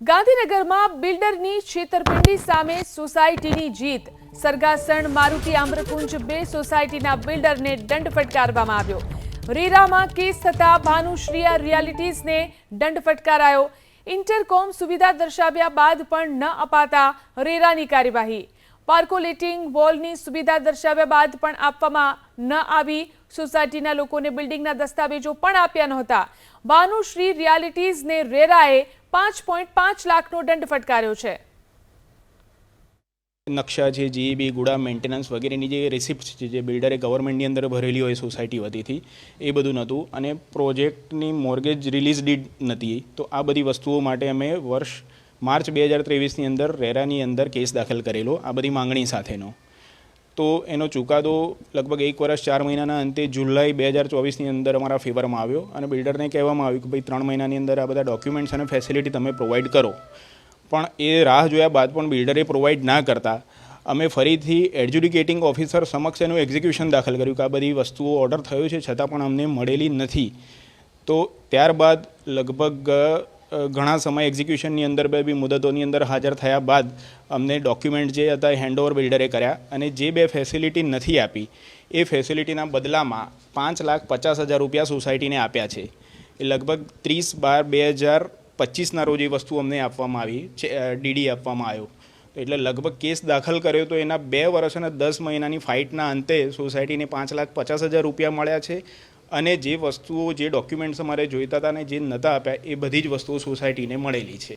ગાંધીનગરમાં બિલ્ડરની છેતરપિંડી સામે સોસાયટીની જીત। સરગાસણ મારુતિ આમ્રકુંજ 2 સોસાયટીના બિલ્ડરને દંડ ફટકારવામાં આવ્યો। રેરામાં કેસ થતા ભાનુશ્રીયા રિયાલિટીઝને દંડ ફટકારાયો। ઇન્ટરકોમ સુવિધા દર્શાવ્યા બાદ પણ ન અપાતા રેરાની કાર્યવાહી। પાર્કોલેટિંગ વોલની સુવિધા દર્શાવ્યા બાદ પણ આપવામાં ન આવી। સોસાયટીના લોકોને બિલ્ડિંગના દસ્તાવેજો પણ આપ્યા નહોતા। ભાનુશ્રી રિયાલિટીઝને રેરાએ 5.5 લાખનો દંડ ફટકાર્યો છે। નકશા છે, જીઈબી, ગુડા, મેન્ટેનન્સ વગેરેની જે રિસિપ્ટ છે જે બિલ્ડરે ગવર્મેન્ટની અંદર ભરેલી હોય સોસાયટી વતીથી એ બધું નહોતું અને પ્રોજેક્ટની મોર્ગેજ રિલીઝ ડીડ નથી। તો આ બધી વસ્તુઓ માટે અમે વર્ષ માર્ચ 2023ની અંદર રેરાની અંદર કેસ દાખલ કરેલો આ બધી માંગણી સાથેનો। તો એનો ચુકાદો લગભગ 1 વર્ષ 4 મહિનાના અંતે જુલાઈ 2024ની અંદર અમારા ફેવરમાં આવ્યો અને બિલ્ડરને કહેવામાં આવ્યું કે ભાઈ 3 મહિનાની અંદર આ બધા ડોક્યુમેન્ટ્સ અને ફેસિલિટી તમે પ્રોવાઈડ કરો। પણ એ રાહ જોયા બાદ પણ બિલ્ડરે પ્રોવાઈડ ના કરતા અમે ફરીથી એડજ્યુડિકેટિંગ ઓફિસર સમક્ષ એનું એક્ઝિક્યુશન દાખલ કર્યું કે આ બધી વસ્તુઓ ઓર્ડર થયો છે છતાં પણ અમને મળેલી નથી। તો ત્યારબાદ લગભગ ઘણા સમય એક્ઝિક્યુશનની અંદર બી મુદતોની અંદર હાજર થયા બાદ અમને ડોક્યુમેન્ટ જે હતા હેન્ડઓવર બિલ્ડરે કર્યા અને જે 2 ફેસિલિટી નથી આપી એ ફેસિલિટીના બદલામાં 5,50,000 રૂપિયા સોસાયટીને આપ્યા છે। એ લગભગ 30/12/2025ના રોજ એ વસ્તુ અમને આપવામાં આવી છે, ડીડી આપવામાં આવ્યો। એટલે લગભગ કેસ દાખલ કર્યો તો એના 2 વર્ષ અને 10 મહિનાની ફાઇટના અંતે સોસાયટીને 5,50,000 રૂપિયા મળ્યા છે અને જે વસ્તુઓ જે ડોક્યુમેન્ટ્સ અમારે જોઈતા હતા અને જે નહોતા આપ્યા એ બધી જ વસ્તુઓ સોસાયટીને મળેલી છે।